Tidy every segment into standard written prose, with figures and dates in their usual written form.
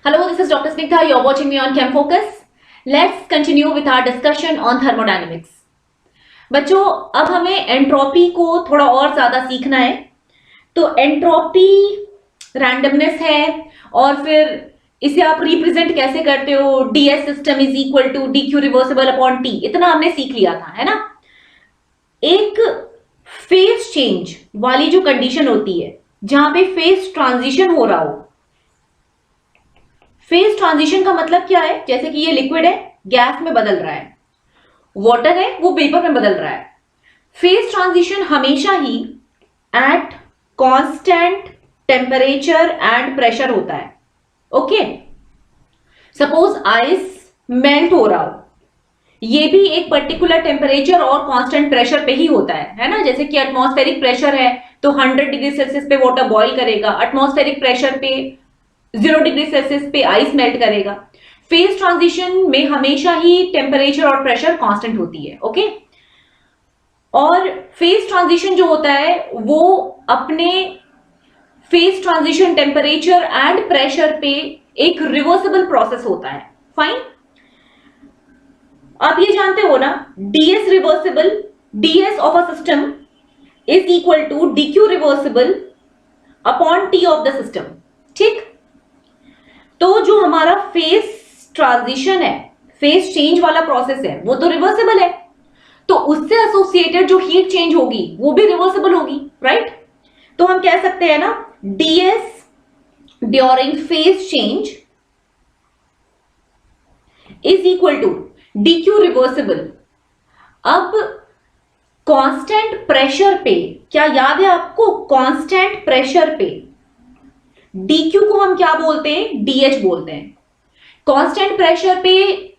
Hello, this is Dr. Snigdha. You're watching me on Chem Focus. Let's continue with our discussion on thermodynamics. बच्चों, अब हमें entropy को थोड़ा और ज्यादा सीखना है। तो एंट्रोपी रैंडमनेस है और फिर इसे आप रिप्रेजेंट कैसे करते हो, ds system is equal to dq reversible upon t, इतना हमने सीख लिया था, है ना। एक फेज चेंज वाली जो कंडीशन होती है जहां पे फेज ट्रांजिशन हो रहा हो, फेज ट्रांजिशन का मतलब क्या है, जैसे कि ये लिक्विड है गैस में बदल रहा है, वाटर है वो वेपर में बदल रहा है। फेज ट्रांजिशन हमेशा ही at constant temperature and pressure होता है। ओके, सपोज आइस मेल्ट हो रहा हो, ये भी एक पर्टिकुलर टेम्परेचर और कांस्टेंट प्रेशर पे ही होता है ना। जैसे कि एटमॉस्फेरिक प्रेशर है तो 100 डिग्री सेल्सियस पे वाटर बॉईल करेगा, एटमॉस्फेरिक प्रेशर पे 0 डिग्री सेल्सियस पे आइस मेल्ट करेगा। फेज ट्रांजिशन में हमेशा ही टेम्परेचर और प्रेशर कांस्टेंट होती है। ओके, और फेज ट्रांजिशन जो होता है वो अपने phase transition temperature and pressure पे एक रिवर्सिबल प्रोसेस होता है। फाइन, आप ये जानते हो ना, ds reversible, ds of a system is equal to dq reversible upon t of the system. ठीक, तो जो हमारा फेज ट्रांजिशन है, फेज चेंज वाला प्रोसेस है, वो तो रिवर्सिबल है, तो उससे एसोसिएटेड जो हीट चेंज होगी वो भी रिवर्सिबल होगी, राइट। तो हम कह सकते हैं ना, ds during phase change is equal to dq reversible. अब कांस्टेंट प्रेशर पे, क्या याद है आपको, कांस्टेंट प्रेशर पे dq को हम क्या बोलते हैं, dh बोलते हैं। कांस्टेंट प्रेशर पे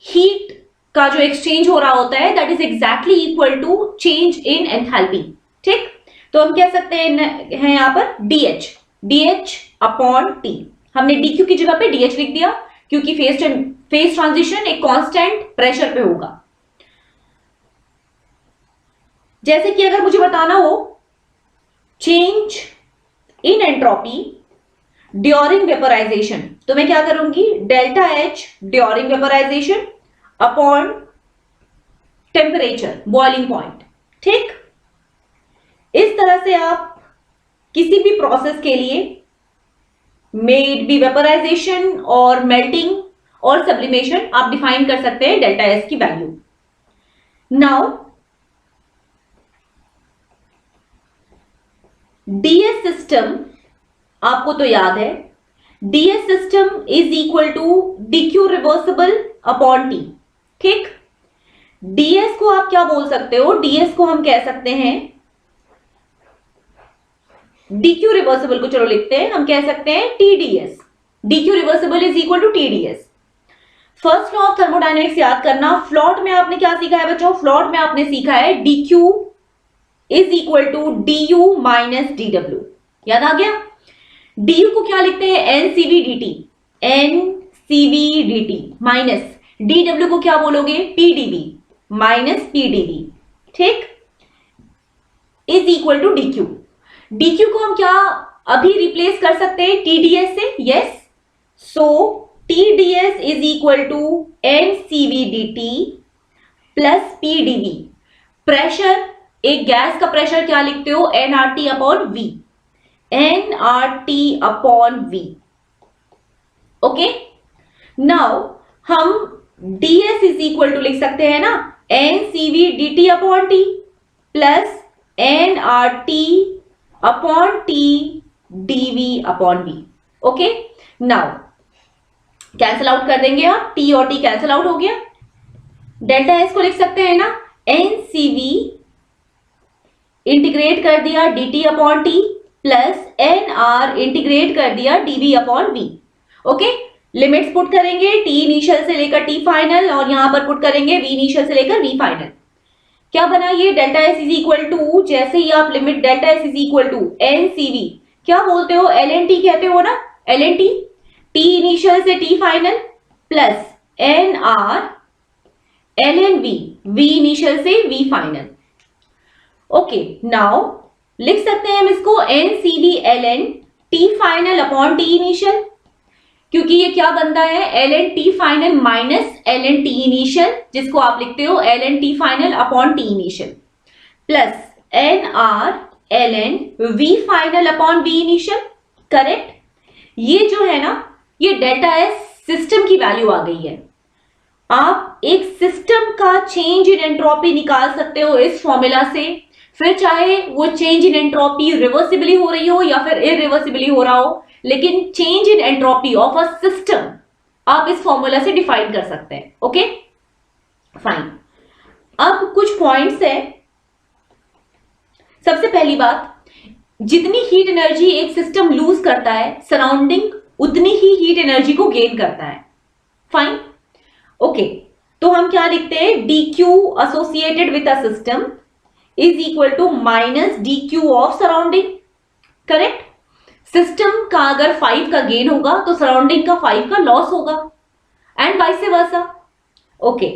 हीट का जो एक्सचेंज हो रहा होता है that is exactly equal to change in enthalpy. ठीक, तो हम कह सकते हैं यहां पर dh अपॉन t। हमने dq की जगह पे dh लिख दिया क्योंकि फेज ट्रांजिशन एक कांस्टेंट प्रेशर पे होगा। जैसे कि अगर मुझे बताना हो change in entropy during vaporisation, तो मैं क्या करूंगी, delta H during vaporisation upon temperature boiling point. ठीक, इस तरह से आप किसी भी प्रोसेस के लिए, मेड बी वेपराइजेशन और मेल्टिंग और सब्लिमेशन, आप डिफाइन कर सकते हैं डेल्टा S की वैल्यू। नाउ ds सिस्टम आपको तो याद है, ds system is equal to dq reversible upon t। ठीक, ds को आप क्या बोल सकते हो, ds को हम कह सकते हैं, dq रिवर्सिबल को चलो लिखते हैं, हम कह सकते हैं tds। dq reversible is equal to tds। First law of thermodynamics याद करना। फ्लॉट में आपने क्या सीखा है बच्चों, फ्लॉट में आपने सीखा है dq is equal to du minus dw। याद आ गया। du को क्या लिखते हैं, ncv dt माइनस dw को क्या बोलोगे, pdv माइनस pdv। ठीक, is equal to dq। dq को हम क्या अभी रिप्लेस कर सकते हैं tds से, yes. So tds is equal to ncv dt plus pdv। Pressure, एक गैस का प्रेशर क्या लिखते हो, nRT upon v, nRT upon v। Okay, now हम ds इज इक्वल टू लिख सकते हैं ना, ncv dt upon t plus nRT upon t dv upon v। Okay, now cancel out कर देंगे आप, t और t कैंसल आउट हो गया। डेल्टा S को लिख सकते हैं ना, ncv इंटीग्रेट कर दिया dt upon t plus nr integrate कर दिया dv upon v। Okay, limits put करेंगे, t इनिशियल से लेकर t फाइनल, और यहां पर पुट करेंगे v इनिशियल से लेकर v फाइनल। क्या बना ये, delta S is equal to, जैसे ही आप limit delta S is equal to ncv, क्या बोलते हो, ln कहते हो ना, ln t इनिशियल से t final plus nr ln v initial से v फाइनल। ओके, नाउ लिख सकते हैं हम इसको ncv ln t final upon t initial. क्योंकि ये क्या बनता है, L N T final minus L N T initial, जिसको आप लिखते हो L N T final upon T initial, plus N R L N V final upon V initial. Correct. ये जो है ना, ये डेल्टा एस सिस्टम की वैल्यू आ गई है। आप एक सिस्टम का चेंज इन एंट्रोपी निकाल सकते हो इस फॉर्मूला से, फिर चाहे वो चेंज इन एंट्रोपी रिवर्सिबली हो रही हो या फिर इरिवर्सिबली हो रहा हो, लेकिन change in entropy of a system आप इस फॉर्मूला से डिफाइन कर सकते हैं। Okay fine. अब कुछ पॉइंट्स है। सबसे पहली बात, जितनी हीट एनर्जी एक सिस्टम लूज करता है, सराउंडिंग उतनी ही हीट एनर्जी को गेन करता है। फाइन। ओके, तो हम क्या लिखते हैं, D Q associated with a system is equal to minus D Q of surrounding. Correct. System का अगर 5 का गेन होगा तो सराउंडिंग का 5 का लॉस होगा, एंड वाइस वर्सा। ओके,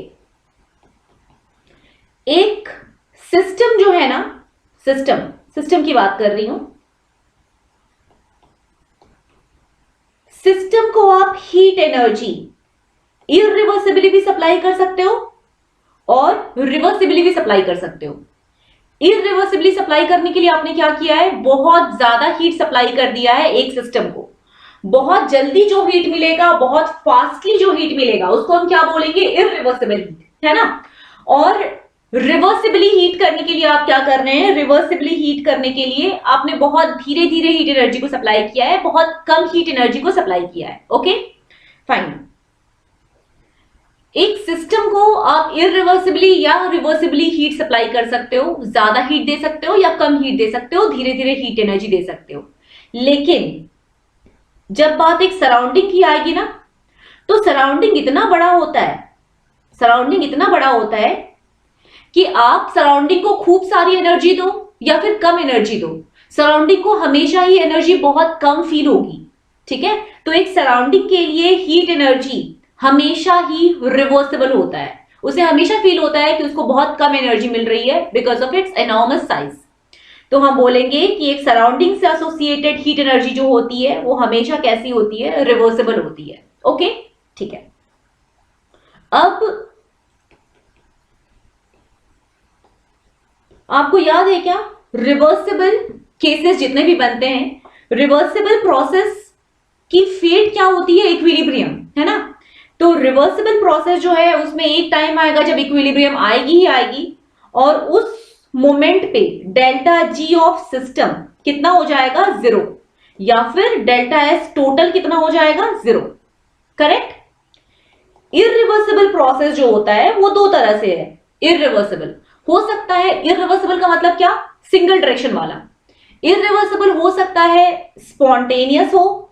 एक सिस्टम जो है ना, सिस्टम की बात कर रही हूं, सिस्टम को आप हीट एनर्जी इरिवर्सिबली भी सप्लाई कर सकते हो और रिवर्सिबली भी सप्लाई कर सकते हो। इरिवर्सिबली सप्लाई करने के लिए आपने क्या किया है, बहुत ज्यादा हीट सप्लाई कर दिया है एक सिस्टम को। बहुत जल्दी जो हीट मिलेगा, बहुत फास्टली जो हीट मिलेगा, उसको हम क्या बोलेंगे, इरिवर्सिबल हीट, है ना। और रिवर्सिबली हीट करने के लिए आप क्या कर रहे हैं, रिवर्सिबली हीट करने के लिए आपने बहुत धीरे धीरे हीट एनर्जी को सप्लाई किया है, बहुत कम हीट एनर्जी को सप्लाई किया है। Okay fine. एक सिस्टम को आप इरिवर्सिबली या रिवर्सिबली हीट सप्लाई कर सकते हो, ज्यादा हीट दे सकते हो या कम हीट दे सकते हो, धीरे धीरे हीट एनर्जी दे सकते हो। लेकिन जब बात एक सराउंडिंग की आएगी ना, तो सराउंडिंग इतना बड़ा होता है, सराउंडिंग इतना बड़ा होता है कि आप सराउंडिंग को खूब सारी एनर्जी दो या फिर कम एनर्जी दो, सराउंडिंग को हमेशा ही एनर्जी बहुत कम फील होगी। ठीक है। तो एक सराउंडिंग के लिए हीट एनर्जी हमेशा ही रिवर्सिबल होता है, उसे हमेशा फील होता है कि उसको बहुत कम एनर्जी मिल रही है because of its enormous size. तो हम बोलेंगे कि एक सराउंडिंग से एसोसिएटेड हीट एनर्जी जो होती है वो हमेशा कैसी होती है, रिवर्सिबल होती है। ओके ठीक है। अब आपको याद है क्या, रिवर्सिबल केसेस जितने भी बनते हैं, रिवर्सिबल प्रोसेस की फेट क्या होती है, इक्विलिब्रियम, है ना। तो रिवर्सिबल प्रोसेस जो है उसमें एक टाइम आएगा जब इक्विलिब्रियम आएगी ही आएगी, और उस मोमेंट पे डेल्टा जी ऑफ सिस्टम कितना हो जाएगा, 0, या फिर डेल्टा एस टोटल कितना हो जाएगा, 0। करेक्ट। इरिवर्सिबल प्रोसेस जो होता है वो दो तरह से है। इरिवर्सिबल हो सकता है, इरिवर्सिबल का मतलब क्या, सिंगल डायरेक्शन वाला। इरिवर्सिबल हो सकता है स्पॉन्टेनियस हो,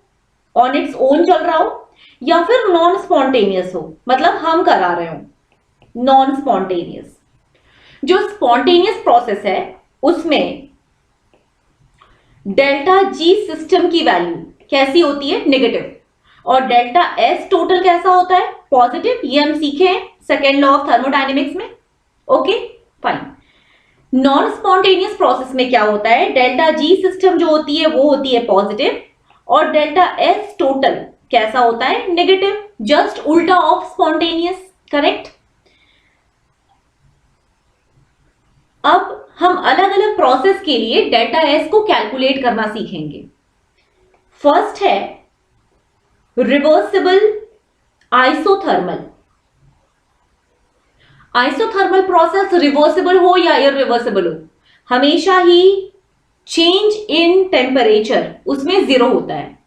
ऑन इट्स ओन चल रहा हो, या फिर नॉन स्पॉन्टेनियस हो, मतलब हम करा रहे हो, नॉन स्पॉन्टेनियस। जो स्पॉन्टेनियस प्रोसेस है उसमें डेल्टा जी सिस्टम की वैल्यू कैसी होती है, नेगेटिव, और डेल्टा एस टोटल कैसा होता है, पॉजिटिव। ये हम सीखे हैं सेकेंड लॉ ऑफ थर्मोडायनेमिक्स में। Okay fine. Non spontaneous process में क्या होता है, डेल्टा जी सिस्टम जो होती है वो होती है पॉजिटिव, और डेल्टा एस टोटल कैसा होता है, नेगेटिव, जस्ट उल्टा ऑफ स्पॉन्टेनियस। करेक्ट। अब हम अलग अलग प्रोसेस के लिए डेल्टा एस को कैलकुलेट करना सीखेंगे। फर्स्ट है reversible isothermal. Isothermal process reversible हो या इरिवर्सिबल हो, हमेशा ही चेंज इन टेम्परेचर उसमें 0 होता है,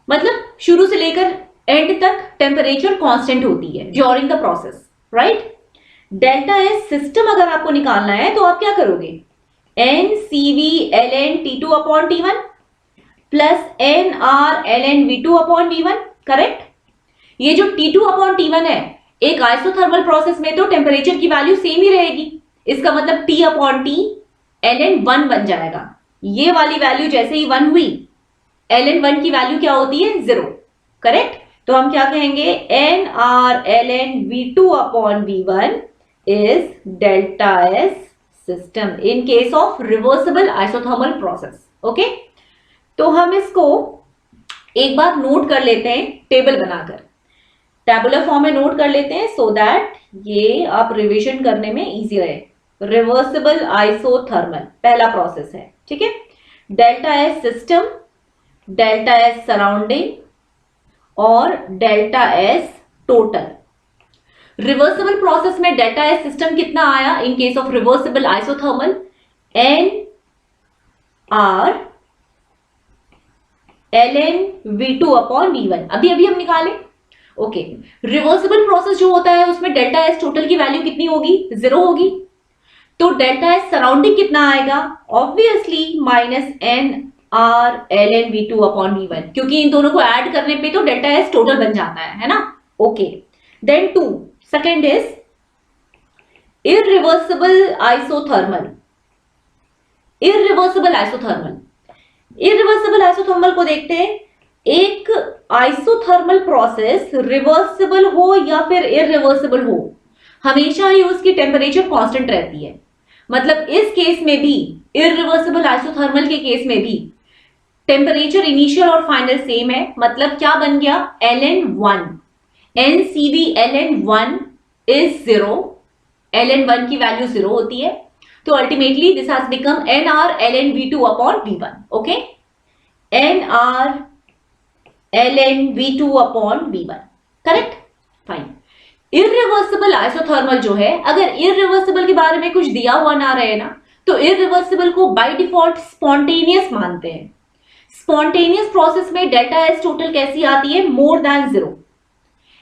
मतलब शुरू से लेकर एंड तक टेम्परेचर कांस्टेंट होती है during the process, right. Delta S system अगर आपको निकालना है तो आप क्या करोगे, N C V L N T two upon T one plus N R L N V two upon V one. Correct. ये जो T two upon T one है, एक आइसोथर्मल प्रोसेस में तो टेम्परेचर की वैल्यू सेम ही रहेगी, इसका मतलब T upon T L N 1 बन जाएगा। ये वाली वैल्यू जैसे ही 1 हुई, एल एन 1 की वैल्यू क्या होती है, 0। करेक्ट। तो हम क्या कहेंगे, N R L N V two upon V one is delta S system in case of reversible isothermal process. Okay, तो हम इसको एक बार नोट कर लेते हैं टेबल बनाकर, टेबुलर फॉर्म में नोट कर लेते हैं सो दैट ये आप रिवीजन करने में इजी रहे। रिवर्सिबल आइसोथर्मल पहला प्रोसेस है, ठीक है। Delta S system, delta S surrounding और delta S total. Reversible process में डेल्टा एस सिस्टम कितना आया in case of reversible isothermal? N R ln v2 upon v1, अभी हम निकाले। ओके, रिवर्सिबल प्रोसेस जो होता है उसमें डेल्टा एस टोटल की वैल्यू कितनी होगी? 0 होगी। तो डेल्टा एस सराउंडिंग कितना आएगा? Obviously minus N R ln v2 upon v1, क्योंकि इन दोनों को ऐड करने पे तो डेल्टा एस टोटल बन जाता है ना। Okay, then 2 second is irreversible isothermal. Irreversible isothermal, irreversible isothermal को देखते हैं। एक आइसोथर्मल प्रोसेस रिवर्सिबल हो या फिर इररिवर्सिबल हो, हमेशा ही उसकी टेम्परेचर कांस्टेंट रहती है। मतलब इस केस में भी, इररिवर्सिबल आइसोथर्मल के केस में भी टेम्परेचर इनिशियल और फाइनल सेम है। मतलब क्या बन गया? ln1, NCV ln1 is 0, ln1 की वैल्यू 0 होती है। तो ultimately this has become nr ln v2 upon v1। Okay, nr ln v2 upon v1, correct, fine. Irreversible isothermal जो है, अगर इररिवर्सिबल के बारे में कुछ दिया हुआ ना रहे ना, तो इररिवर्सिबल को बाय डिफॉल्ट स्पॉन्टेनियस मानते हैं। स्पॉन्टेनियस प्रोसेस में डेल्टा एस टोटल कैसी आती है? More than 0।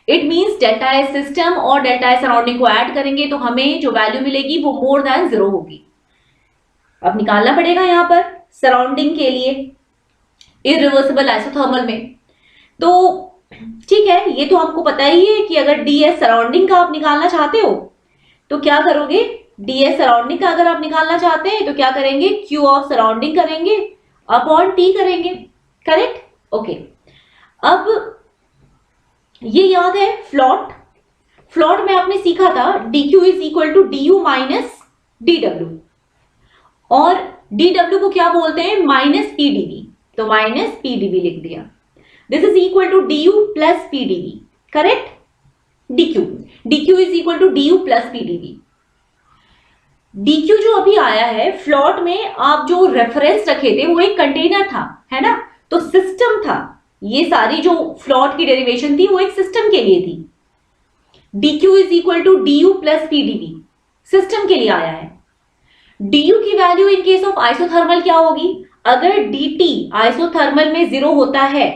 It means delta S system और डेल्टा एस सराउंडिंग को ऐड करेंगे तो हमें जो वैल्यू मिलेगी वो मोर देन 0 होगी। अब निकालना पड़ेगा यहां पर सराउंडिंग के लिए इररिवर्सिबल आइसोथर्मल में। तो ठीक है, ये तो आपको पता ही है कि अगर ds सराउंडिंग का आप निकालना चाहते हो तो क्या करोगे? ds सराउंडिंग का अगर आप निकालना चाहते हैं तो क्या करेंगे? q ऑफ सराउंडिंग करेंगे अपॉन t करेंगे, करेक्ट। ओके, अब ये याद है फ्लॉट। फ्लॉट में आपने सीखा था dq is equal to du minus dw, और dw को क्या बोलते हैं? Minus pdv। तो माइनस pdv लिख दिया। This is equal to du plus pdv, correct. dq is equal to du plus pdv। dq जो अभी आया है फ्लॉट में, आप जो रेफरेंस रखे थे वो एक कंटेनर था, है ना, तो सिस्टम था। ये सारी जो फ्लॉट की डेरिवेशन थी वो एक सिस्टम के लिए थी। dq is equal to du plus pdv system के लिए आया है। du की value in case of isothermal क्या होगी? अगर dt आइसोथर्मल में 0 होता है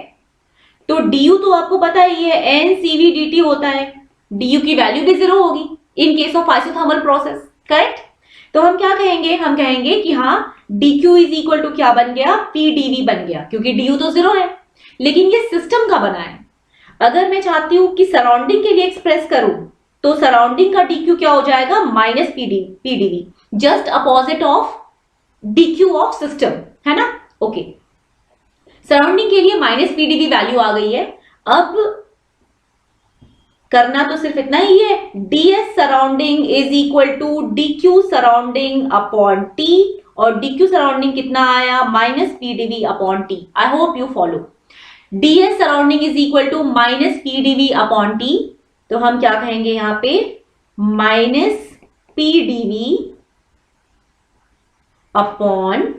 तो du तो आपको पता ही है NCV dt होता है, du की वैल्यू भी 0 होगी इन case of isothermal process, correct. तो हम क्या कहेंगे? हम कहेंगे कि हाँ dq इज इक्वल टू क्या बन गया? pdv बन गया, क्योंकि du तो 0 है, लेकिन ये सिस्टम का बना है। अगर मैं चाहती हूं कि सराउंडिंग के लिए एक्सप्रेस करूं तो सराउंडिंग का dq क्या हो जाएगा? Minus pdv, just opposite of dq of system, है ना। ओके, सराउंडिंग के लिए माइनस pdv वैल्यू आ गई है। अब करना तो सिर्फ इतना ही है, ds surrounding is equal to dq surrounding upon t, और dq सराउंडिंग कितना आया? Minus pdv upon t। I hope you follow. ds surrounding is equal to minus pdv upon t, तो हम क्या कहेंगे यहां पे? Minus pdv upon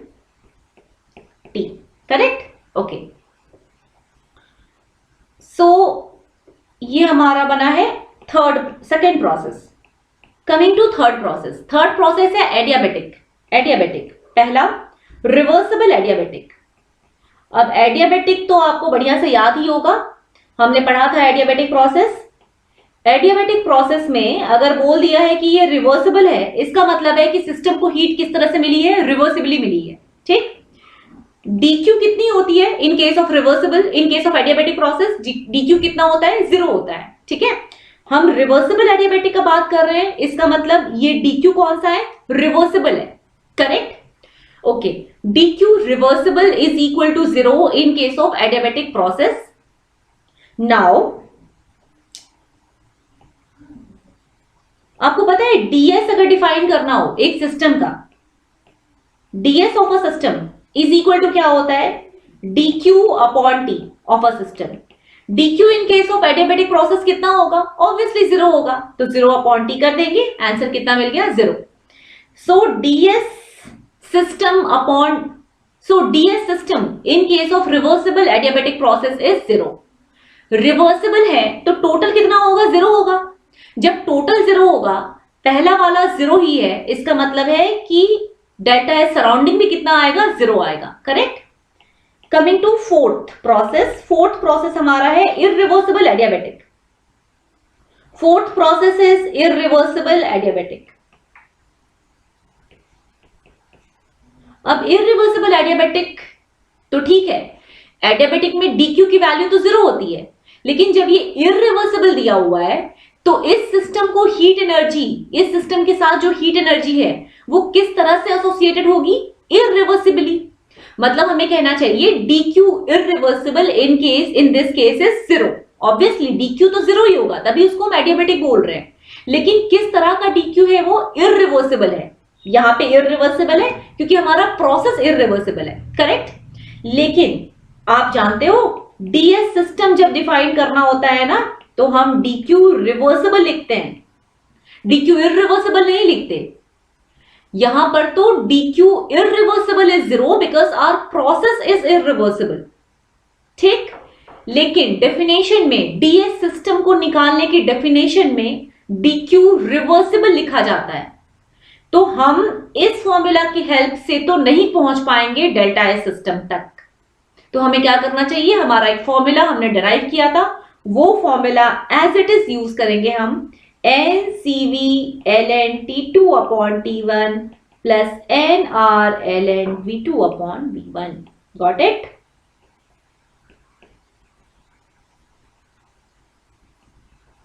t, correct. Okay, so ये हमारा बना है second process. Coming to third process. Third process है एडियाबेटिक। एडियाबेटिक पहला रिवर्सिबल एडियाबेटिक। अब एडियाबेटिक तो आपको बढ़िया से याद ही होगा, हमने पढ़ा था एडियाबेटिक प्रोसेस। एडियाबेटिक प्रोसेस में अगर बोल दिया है कि ये रिवर्सिबल है, इसका मतलब है कि सिस्टम को हीट किस तरह से मिली है? रिवर्सिबली मिली है, ठीक। dq कितनी होती है इन case of reversible? In case of adiabatic process dq कितना होता है? 0 होता है, ठीक है। हम रिवर्सिबल एडियाबेटिक का बात कर रहे हैं, इसका मतलब ये dq कौन सा है? रिवर्सिबल है, correct. Okay, dq reversible is equal to 0 in case of adiabatic process. Now आपको पता है ds अगर डिफाइन करना हो एक सिस्टम का, ds of a system is equal to क्या होता है? dq upon t of a system. dq in case of adiabatic process कितना होगा? ऑब्वियसली 0 होगा, तो 0 अपॉन t कर देंगे, आंसर कितना मिल गया? 0। सो ds system upon ds system in case of reversible adiabatic process is 0। Reversible है तो टोटल कितना होगा? 0 होगा। जब टोटल 0 होगा, पहला वाला 0 ही है, इसका मतलब है कि डेल्टा एस सराउंडिंग भी कितना आएगा? 0 आएगा। Correct. Coming to fourth process हमारा है irreversible adiabatic. Fourth process is irreversible adiabatic. अब इररिवर्सिबल एडियाबेटिक तो ठीक है, एडियाबेटिक में डीक्यू की वैल्यू तो 0 होती है, लेकिन जब ये इररिवर्सिबल दिया हुआ है तो इस सिस्टम को हीट एनर्जी, इस सिस्टम के साथ जो हीट एनर्जी है वो किस तरह से एसोसिएटेड होगी? इररिवर्सिबली। मतलब हमें कहना चाहिए dq irreversible in this case is 0। Obviously dq तो 0 ही होगा, तभी उसको हम एडियाबेटिक बोल रहे हैं। लेकिन किस तरह का dq है? वो इररिवर्सिबल है। यहां पे इररिवर्सिबल है क्योंकि हमारा प्रोसेस इररिवर्सिबल है। करेक्ट। लेकिन आप जानते हो ds सिस्टम जब डिफाइन करना होता है ना, तो हम dq रिवर्सिबल लिखते हैं, dq इररिवर्सिबल नहीं लिखते। यहां पर तो dq irreversible is 0 because our process is irreversible। ठीक। लेकिन डेफिनेशन में ds सिस्टम को निकालने की डेफिनेशन में dq रिवर्सिबल लिखा जाता है, तो हम इस फॉर्मूला की हेल्प से तो नहीं पहुंच पाएंगे डेल्टा एस सिस्टम तक। तो हमें क्या करना चाहिए? हमारा एक फॉर्मूला हमने डिराइव किया था, वो formula as it is use करेंगे हम। NCV ln T2 upon T1 plus NR ln V2 upon V1। Got it?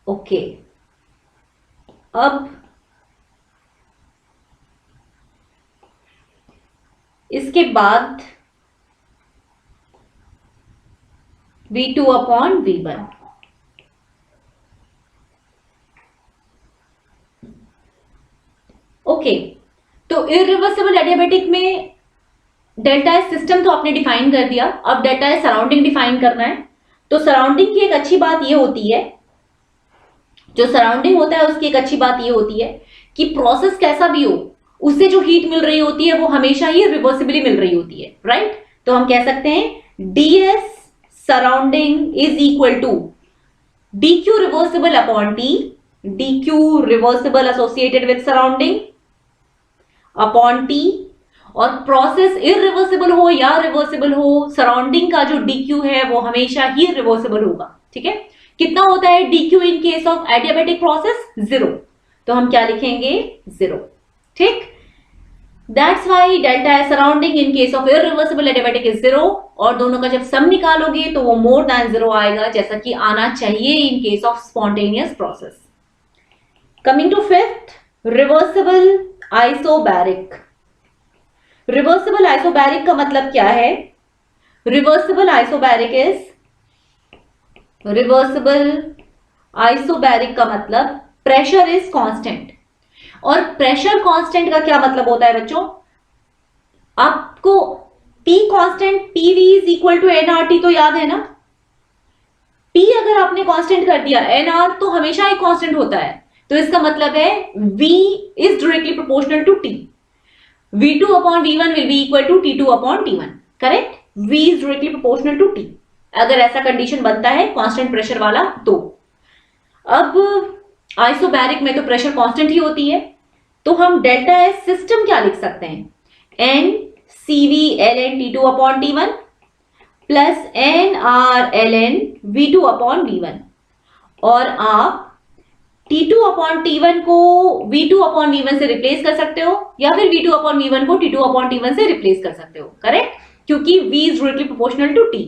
Okay। अब इसके बाद V2 upon V1। ओके। तो इररिवर्सिबल एडियाबेटिक में डेल्टा एस सिस्टम तो आपने डिफाइन कर दिया, अब डेल्टा एस सराउंडिंग डिफाइन करना है। तो सराउंडिंग की एक अच्छी बात ये होती है, जो सराउंडिंग होता है उसकी एक अच्छी बात ये होती है कि प्रोसेस कैसा भी हो, उससे जो हीट मिल रही होती है वो हमेशा ही रिवर्सिबली मिल रही होती है। राइट। तो हम कह सकते हैं ds surrounding is equal to dq reversible upon t, dq reversible associated with surrounding upon t, और प्रोसेस इररिवर्सिबल हो या रिवर्सिबल हो, सराउंडिंग का जो dq है वो हमेशा ही रिवर्सिबल होगा। ठीक है। कितना होता है dq in case of adiabatic process? 0। तो हम क्या लिखेंगे? 0। ठीक। That's why delta S surrounding in case of irreversible adiabatic is 0, और दोनों का जब सम निकालोगे तो वो मोर देन 0 आएगा, जैसा कि आना चाहिए in case of spontaneous process. Coming to fifth, reversible isobaric. Reversible isobaric का मतलब क्या है? रिवर्सिबल आइसोबैरिक का मतलब प्रेशर इज कांस्टेंट। और प्रेशर कांस्टेंट का क्या मतलब होता है बच्चों? आपको P constant PV is equal to NRT तो याद है ना? P अगर आपने कांस्टेंट कर दिया, NR तो हमेशा ही कांस्टेंट होता है, तो इसका मतलब है V is directly proportional to T। V2 upon V1 will be equal to T2 upon T1। Correct. V is directly proportional to T। अगर ऐसा कंडीशन बनता है कांस्टेंट प्रेशर वाला तो। अब आइसोबैरिक में तो प्रेशर कांस्टेंट ही होती है, तो हम डेल्टा एस सिस्टम क्या लिख सकते हैं? NCV ln T2 upon T1 plus NR ln V2 upon V1। और आप T2 अपॉन T1 को V2 अपॉन V1 से रिप्लेस कर सकते हो, या फिर V2 अपॉन V1 को T2 अपॉन T1 से रिप्लेस कर सकते हो। करेक्ट। क्योंकि V is directly proportional to T।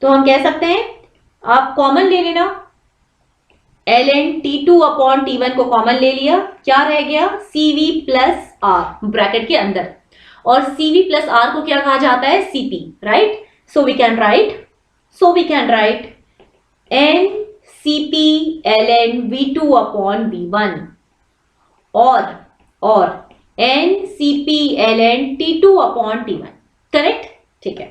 तो हम कह सकते हैं, आप कॉमन ले लेना, ln T2 अपॉन T1 को कॉमन ले लिया, क्या रह गया? CV प्लस R ब्रैकेट के अंदर, और CV प्लस R को क्या कहा जाता है? CP। Right. So we can write NCP ln V2 upon V1 और NCP ln T2 upon T1। Correct. ठीक है।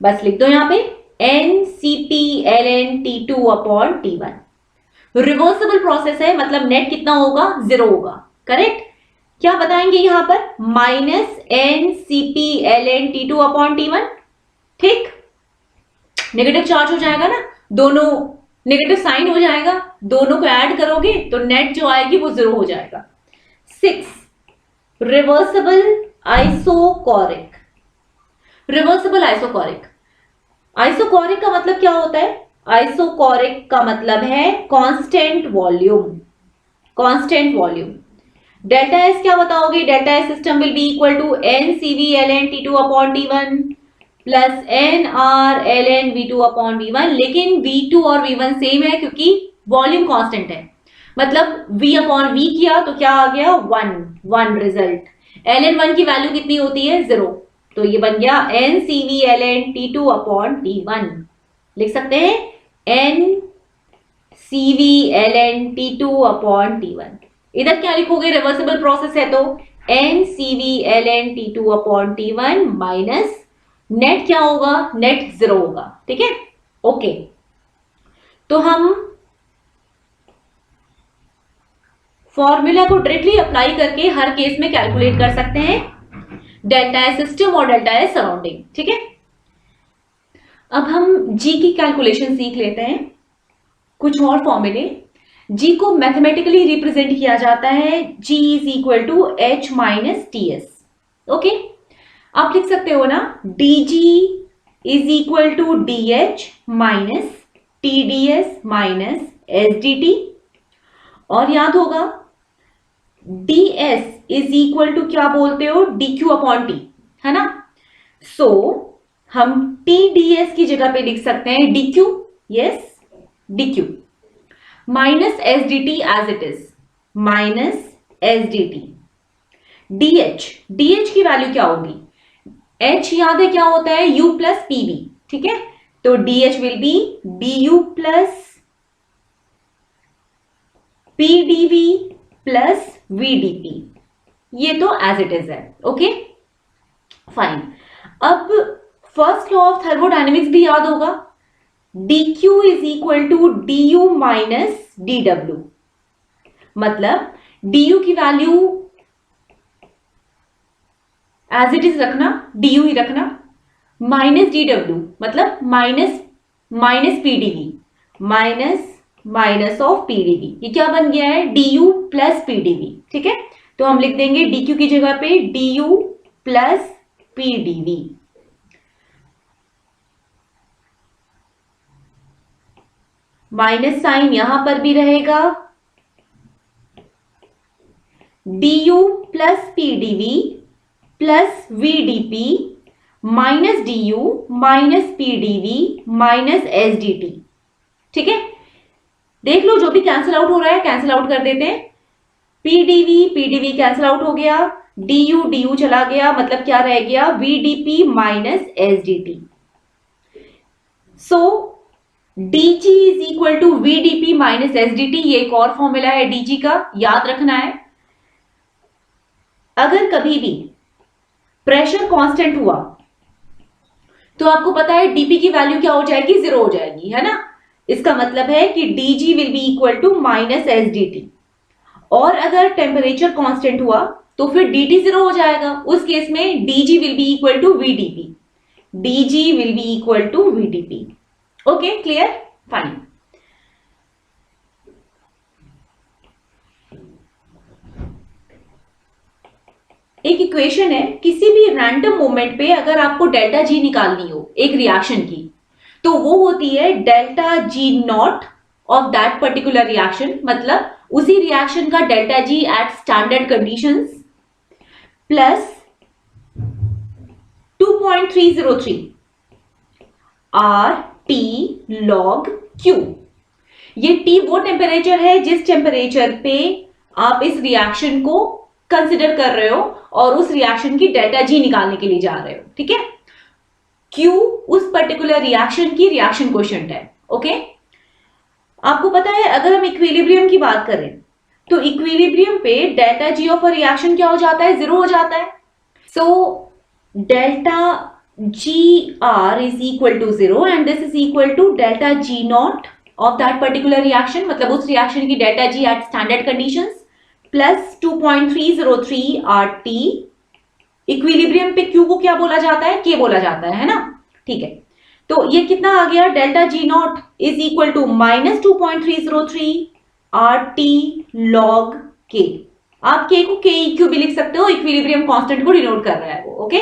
बस लिख दो यहां पे NCPln T2/T1। रिवर्सिबल प्रोसेस है, मतलब नेट कितना होगा, 0 होगा। करेक्ट। क्या बताएंगे यहां पर, -NCPln T2/T1। ठीक, नेगेटिव चार्ज हो जाएगा ना, दोनों नेगेटिव साइन हो जाएगा, दोनों को ऐड करोगे तो नेट जो आएगी वो 0 हो जाएगा। 6, reversible isochoric. Reversible isochoric, isochoric का मतलब क्या होता है, आइसोकोरिक का मतलब है constant volume. Constant volume. Delta S क्या बताओगे, delta S system will be equal to NCV ln T2/T1 plus NR ln V2/V1। लेकिन V2 और V1 सेम है क्योंकि वॉल्यूम कांस्टेंट है, मतलब V/V किया तो क्या आ गया, 1 रिजल्ट। ln1 की वैल्यू कितनी होती है, 0, तो ये बन गया NCV ln T2/T1। लिख सकते हैं NCV ln T2/T1। इधर क्या लिखोगे, रिवर्सिबल प्रोसेस है तो NCV ln T2/T1 minus net क्या होगा, नेट 0 होगा। ठीक है, ओके। तो हम फॉर्मूला को डायरेक्टली अप्लाई करके हर केस में कैलकुलेट कर सकते हैं डेल्टा एस सिस्टम और डेल्टा एस सराउंडिंग। ठीक है, अब हम जी की कैलकुलेशन सीख लेते हैं। कुछ और फॉर्मूले, जी को मैथमेटिकली रिप्रेजेंट किया जाता है, G is equal to H minus T S. Okay, आप लिख सकते हो ना, D G is equal to D H minus T D S minus S D T. और याद होगा D S is equal to क्या बोलते हो, डी क्यू अपॉन टी, है ना। सो हम टी डी एस की जगह पे लिख सकते हैं D Q, yes D Q minus S D T as it is, minus S D T. D H की वैल्यू क्या होगी, एच याद है क्या होता है, यू प्लस पी वी। ठीक है, तो D H will be D U plus P D V plus V D P. ये तो एज इट इज है। Okay fine. अब फर्स्ट लॉ ऑफ थर्मोडायनेमिक्स भी याद होगा, dq is equal to du minus dw। मतलब du की वैल्यू एज इट इज रखना, du ही रखना, माइनस dw मतलब minus pdv, minus of pdv। ये क्या बन गया है, du प्लस pdv। ठीक है, तो हम लिख देंगे dq की जगह पे du plus pdv। Minus sign यहां पर भी रहेगा, du plus pdv plus vdp minus du minus pdv minus sdt। ठीक है, देख लो जो भी कैंसिल आउट हो रहा है कैंसिल आउट कर देते हैं, pdv कैंसिल आउट हो गया, du चला गया, मतलब क्या रह गया, vdp minus sdt। So dg is equal to vdp minus sdt। ये एक और फॉर्मूला है dg का, याद रखना है। अगर कभी भी प्रेशर कांस्टेंट हुआ तो आपको पता है dp की वैल्यू क्या हो जाएगी, 0 हो जाएगी, है ना। इसका मतलब है कि dg will be equal to minus sdt। और अगर टेम्परेचर कांस्टेंट हुआ तो फिर dt 0 हो जाएगा, उस केस में dg will be equal to vdp, dg will be equal to vdp। Okay clear, fine. एक इक्वेशन है, किसी भी रैंडम मोमेंट पे अगर आपको डेल्टा जी निकालनी हो एक रिएक्शन की, तो वो होती है delta G nought of that particular reaction, मतलब उसी रिएक्शन का delta G at standard conditions plus 2.303 R T log Q. ये टी वो टेम्परेचर है जिस टेम्परेचर पे आप इस रिएक्शन को कंसिडर कर रहे हो और उस रिएक्शन की डेल्टा जी निकालने के लिए जा रहे हो। ठीक है, क्यू उस पर्टिकुलर रिएक्शन की रिएक्शन कोएफिशिएंट है। ओके, आपको पता है अगर हम इक्विलिब्रियम की बात करें तो इक्विलिब्रियम पे delta G of a reaction क्या हो जाता है, 0 हो जाता है। So delta GR is equal to 0 and this is equal to delta G naught of that particular reaction, मतलब उस reaction की delta G at standard conditions plus 2.303 RT. Equilibrium पे Q को क्या बोला जाता है? K बोला जाता है ना? ठीक है, तो ये कितना आ गया? Delta G nought is equal to minus 2.303 RT log K. आप K को KEQ भी लिख सकते हो, इक्विलिब्रियम कांस्टेंट को डिनोट कर रहा है वो, ओके?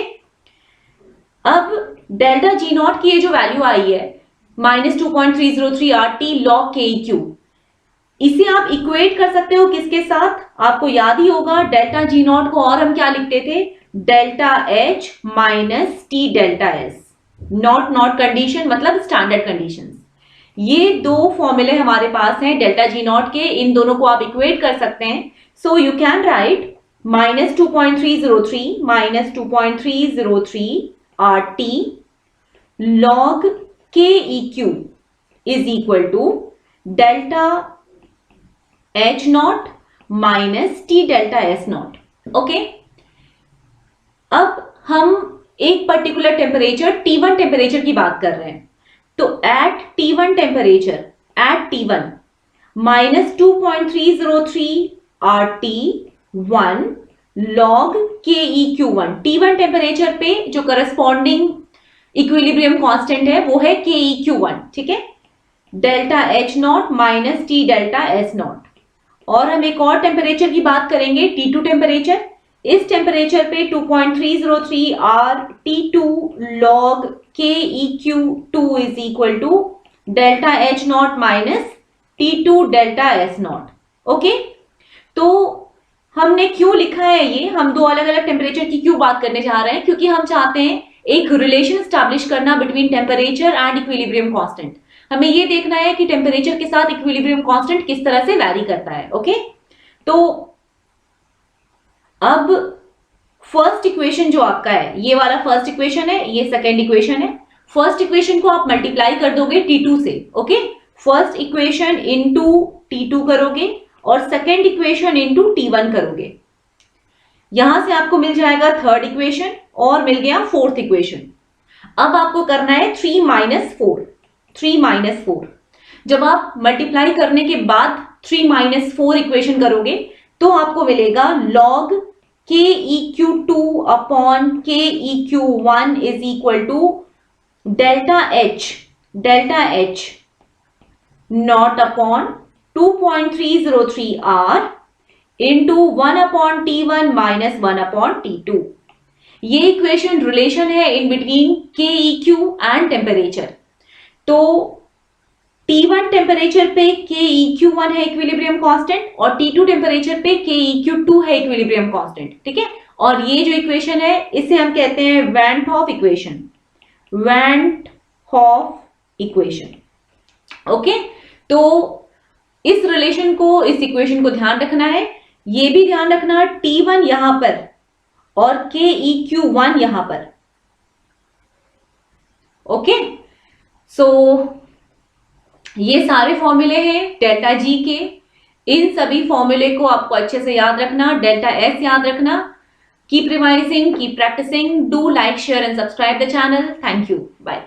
अब डेल्टा G नॉट की ये जो वैल्यू आई है माइनस 2.303 RT log KEQ, इसे आप इक्वेट कर सकते हो किसके साथ? आपको याद ही होगा डेल्टा G नॉट को और हम क्या लिखते थे? Delta H minus T delta S. Not condition मतलब स्टैंडर्ड कंडीशंस. ये दो फॉर्मूले हमारे पास हैं डेल्टा G नॉट के, इन दोनों को आप इक्वेट कर सकते हैं. So you can write minus 2.303 RT log KEQ is equal to delta H nought minus T delta S nought. Okay, अब हम एक पर्टिकुलर टेम्परेचर T1 टेम्परेचर की बात कर रहे हैं. तो at T1 temperature, at T1 minus 2.303 RT1 log KEQ1. T1 temperature पे जो करस्पॉन्डिंग इक्विलिब्रियम कांस्टेंट है वो है KEQ1, ठीक है? Delta H nought minus T delta S not. और हम एक और टेम्परेचर की बात करेंगे, T2 टेम्परेचर. इस टेम्परेचर पे 2.303 RT2 log KEQ2 is equal to delta H nought minus T2 delta S nought. Okay, तो हमने क्यों लिखा है ये? हम दो अलग अलग टेम्परेचर की क्यों बात करने जा रहे हैं? क्योंकि हम चाहते हैं एक रिलेशन स्टैब्लिश करना between temperature and equilibrium constant. हमें ये देखना है कि टेम्परेचर के साथ इक्विलिब्रियम कांस्टेंट किस तरह से वैरी करता है. ओके, तो अब फर्स्ट इक्वेशन जो आपका है, ये वाला फर्स्ट इक्वेशन है, ये सेकेंड इक्वेशन है. फर्स्ट इक्वेशन को आप मल्टीप्लाई कर दोगे T2 से. Okay, first equation into T2 करोगे और सेकेंड इक्वेशन इनटू T1 करोगे. यहां से आपको मिल जाएगा थर्ड इक्वेशन और मिल गया फोर्थ इक्वेशन. अब आपको करना है 3 माइनस 4. जब आप मल्टीप्लाई करने के बाद 3 माइनस 4 इक्वेशन करोगे तो आपको मिलेगा log KEQ2 upon KEQ1 is equal to delta H nought upon 2.303 R into 1 upon T1 minus 1 upon T2. ये इक्वेशन रिलेशन है in between KEQ and temperature. तो T1 टेम्परेचर पे KEQ1 है इक्विलिब्रियम कांस्टेंट और T2 टेम्परेचर पे KEQ2 है equilibrium constant, ठीक है? और ये जो इक्वेशन है इसे हम कहते हैं वैन हॉफ इक्वेशन. ओके, तो इस रिलेशन को, इस इक्वेशन को ध्यान रखना है. ये भी ध्यान रखना T1 यहां पर और KEQ1 यहां पर. ओके, सो ये सारे फॉर्मूले हैं डेल्टा G के. इन सभी फॉर्मूले को आपको अच्छे से याद रखना, डेल्टा S याद रखना. Keep revising, keep practising. Do like, share and subscribe the channel. Thank you. Bye.